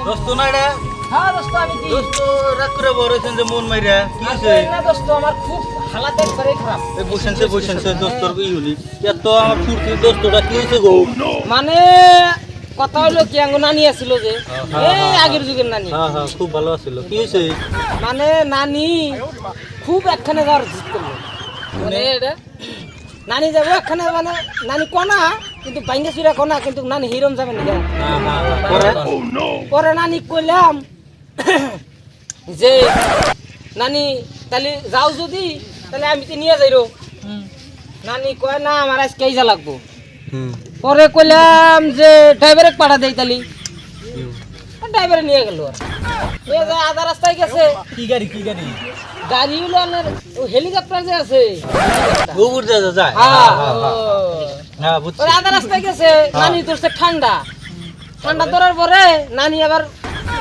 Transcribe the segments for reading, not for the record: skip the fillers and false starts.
দোস্ত না এটা? হ্যাঁ দোস্ত আমি কি দোস্ত রাগ করে বড় হয়েছেন যে মন মাইরা কি হয়েছে? না দোস্ত আমার খুব হালাত একবারে খারাপ। এই বসেনছে দোস্তর কি হলি এত আমার ফুর্তি দোস্তটা কি হয়েছে গো? মানে কথা হলো কি আঙ্গো নানি আছিল যে এই আগের যুগের নানি। হ্যাঁ হ্যাঁ খুব ভালো আছিল। কি হয়েছে? মানে নানি খুব একখানে যাওয়ার জিদ করলো। মানে এটা নানি যাবো একখানে, মানে নানি কোনা কিন্তু বাইঙ্গা চুরা কোনা, কিন্তু নানি হিরম যাবে না। হ্যাঁ হ্যাঁ পরে পরে নানি কইলাম যে নানি তাহলে যাও যদি তাহলে আমি তো নিয়ে যাইরো। নানি কয় না আমার আজকে যা লাগবো। পরে কইলাম যে ড্রাইভারে পাঠা দেই, তাহলে ড্রাইভারে নিয়ে গেল। নিয়ে যায় আধা রাস্তায় গেছে। কি গাড়ি গাড়ি হলো আপনার হেলিকপ্টার যে আছে, গোবর যা যায়। হ্যাঁ হ্যাঁ বুঝছি। ওই আধা রাস্তায় গেছে। নানি ধরছে ঠান্ডা ধরার পরে নানি আবার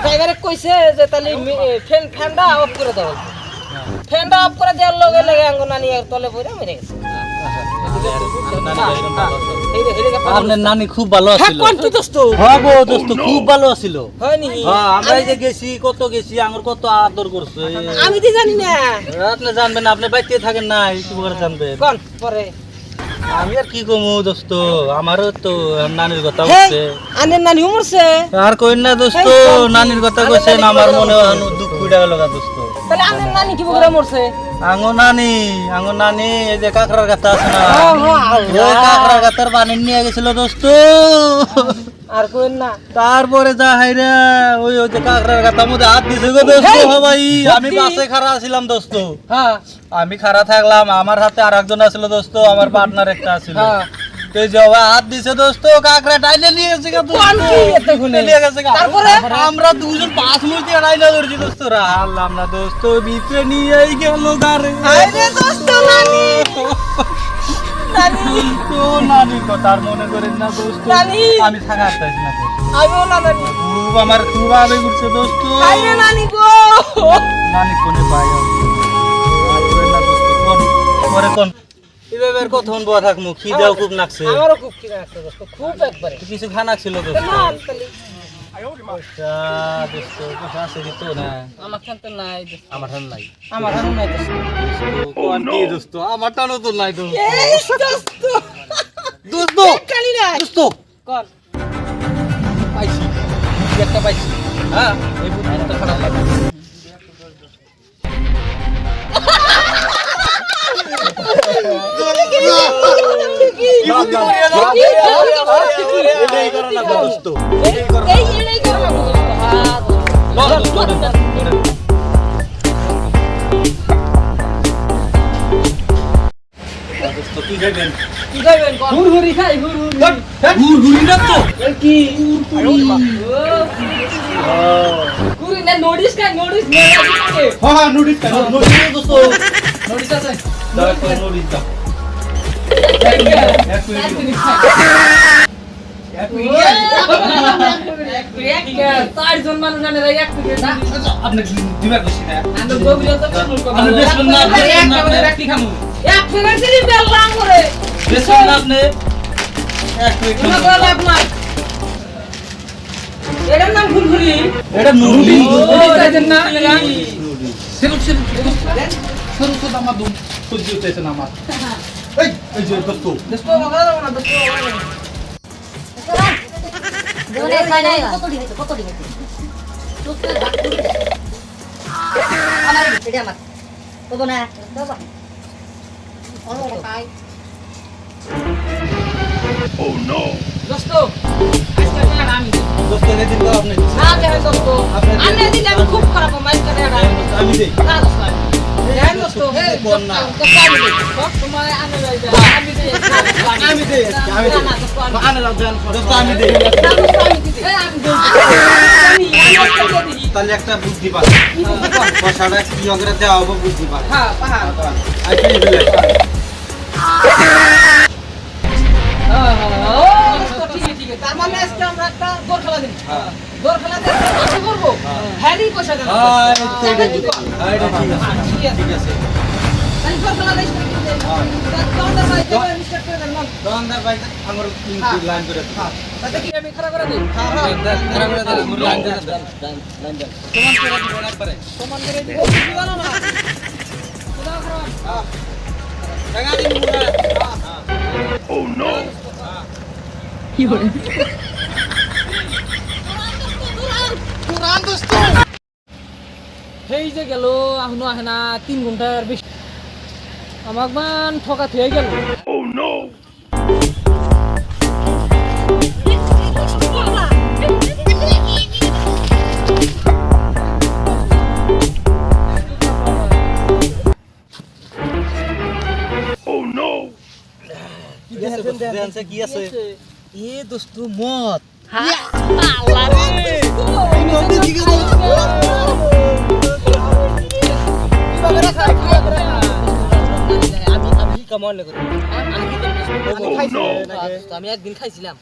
ড্রাইভারে কইছে যে তাহলে ফ্যানটা অফ করে দাও। ফ্যানটা অফ করে দেওয়ার লগে লগে আঙ্গ নানি আর তলে পড়ে মেরে গেছে। আপনার নানি খুব ভালো আছিল। দোস্ত হ্যাঁ গো দোস্ত খুব ভালো আছিল। হয়নি? হ্যাঁ আমরা এই যে গেছি কত গেছি আঙ্গুর কত আদর করছে। আমি তো জানি না। আপনি জানবেন না, আপনি বাইতে থাকেন না কি করে জানবেন? কোন পরে আমি আর কি কমু দোস্ত, আমারও তো নানির কথা বলছে। আনের নানি মরছে। আর কইন না দোস্ত, নানির কথা কইছেন আমার মনে দুঃখ উঠে গেল দোস্ত। তাহলে আনের নানি কি বলে মরছে? আঙ্গো নানি এই যে কাকড়ার গাতা আছে না, ওই কাকড়ার গাতার পানি নিয়ে গেছিল দোস্ত। আর কইন না। তারপরে যা হাইরা ওই যে কাকড়ার গাতার মধ্যে হাত দিছে গো দোস্ত। ভাই আমি বাসে খাড়া ছিলাম দোস্ত। হ্যাঁ আমি খাড়া থাকলাম, আমার হাতে আর একজন আছিল দোস্ত, আমার পার্টনার একটা আছিল। তো যে হাত দিছে দোস্ত, কাকড়া টাইলে নিয়ে গেছে গো দোস্ত। নিয়ে গেছে। তারপরে আমরা দুজন 5 মিনিট টাইলে ধরছি দোস্ত। আল্লাহ না দোস্ত, ভিতরে নিয়েই গেল গারে। আরে দোস্ত নানি তো নানি কথার মনে করেন না দোস্ত, নানি আমি থাকা আসতেছি না দোস্ত। আমিও না নানি খুব আবেগ উঠছে দোস্ত। আরে নানি গো, নানি কোনে পাই আর করেন না দোস্ত। পরে কোন এভাবে আর কতক্ষণ বয়া থাকমু, খিদেও খুব নাকছে। আমারও খুব খিদে লাগছে দোস্ত, খুব একবারে। কিছু খানা ছিল দোস্ত। না তাহলে দোস্ত কিছু আছে কি তো না? আমার খান তো নাই দোস্ত। আমার ঠান নাই। আমার খান নাই দোস্ত। কোন কি দোস্ত, আমার টানও তো নাই দোস্ত। এই দোস্ত দোস্ত কালি নাই দোস্ত কোন পাইছি, কি একটা পাইছি। হ্যাঁ এই বুদ্ধটা খারাপ লাগে। এটাই করা লাগবে দোস্ত, এটাই করা এই এলাই করো না দোস্ত। হ্যাঁ দোস্ত। কি খাইবেন? কি খাইবেন কোন? হুড়হুড়ি খাই, হুড়হুড়ি। ঘুরি না তো। এ কি হুড়হুড়ি? হুড়হুড়ি না, নোটিস খাই, নোটিস নিয়ে আসছে। হ্যাঁ নোটিস দোস্ত। নোটিস আছে? দাও নোটিস দাও। এক মিনিট খাই। চারজন মানুষ জানে রে, এক মিনিট না। আপনি দিবার বেশি না। আমি গভীরতা কন্ট্রোল করব। আপনি বেশন না, একটি খামু। এক মিনিট দিলি বেললাম করে। বেশন না আপনি। এক মিনিট। না করে লাভ নাই। এটার নাম ঘুরঘুরি। এটা নুডি। চাইছেন না? সেরু আমার দুম সহ্য হইতেছে না আমার। এই যে দোস্ত। দোস্ত বাবা দাও না, দোস্ত বাবা দাও। দোনে খাই নাই কত দিবে চুপ করে ভাগ করে দে আমার এটা আমার তো না বাবা অন্য খাই ও নো দোস্ত আজকে না আমি দোস্ত এনে দিন তো আপনি। না দেন দোস্ত আনে দিলে আমি খুব খারাপ মাইল করে আমি দেই। না দোস্ত দেন দোস্ত হে কোন না। সব সময় আনে যাই আমি দেই আমি দেই। আমি দেই। আনে লাও দেন। দোস্ত আমি দেই। না দোস্ত আমি দিই আমি দেই আমি দিই তাহলে একটা বুদ্ধি পাস। পয়সাটা কি করে দেওয়া হবে বুদ্ধি পাস। হ্যাঁ পাহাড় আইতে দিলে। ঠিক আছে তার মানে আজকে আমরা একটা দৌড় খেলা দিই দৌড় খেলা দিয়ে পাশে করবো হ্যারি পয়সা দেন ঠিক আছে তাহলে দৌড় খেলা দিই দোকানদার ভাই আমার লাইন করে দাও। তাতে কি আমি খারাপ করে দিই খারাপ করে দাও, আমার লাইন করে দাও। সমান করে দিবেন একবারে। সমান করে দিব দিবানো না খোদা খারাপ টাকা দিন মুরা। পুরান দোস্ত। সেই যে গেল এখনো আহে না 3 ঘন্টার বেশি আমাক মান ঠকা থয়ে গেল দেনছে কি আছে? এ দোস্ত মত। আমি কেমন করি আমি একদিন খাইছিলাম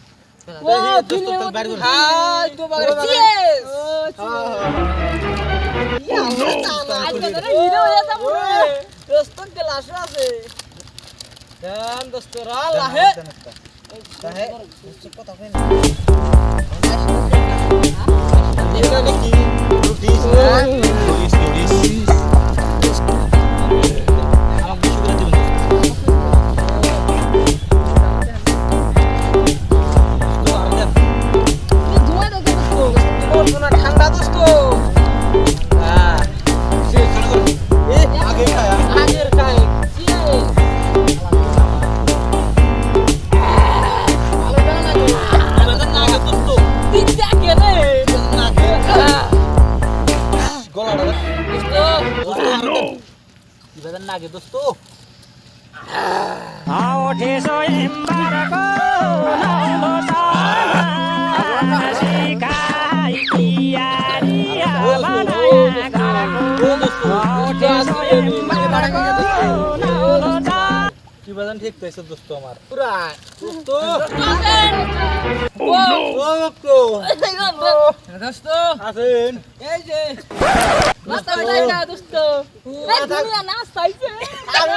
ঠান্ডা দোস্ত আগে খায়া। আগের খাই নাগে দোস্ত কি বাজান ঠিক পাইছো দোস্ত আমার পুরা দোস্ত ও দোস্ত দোস্ত আছেন এই যে নাস্তা হইছে না দোস্ত এই দুনিয়া নাস্তা হইছে আরে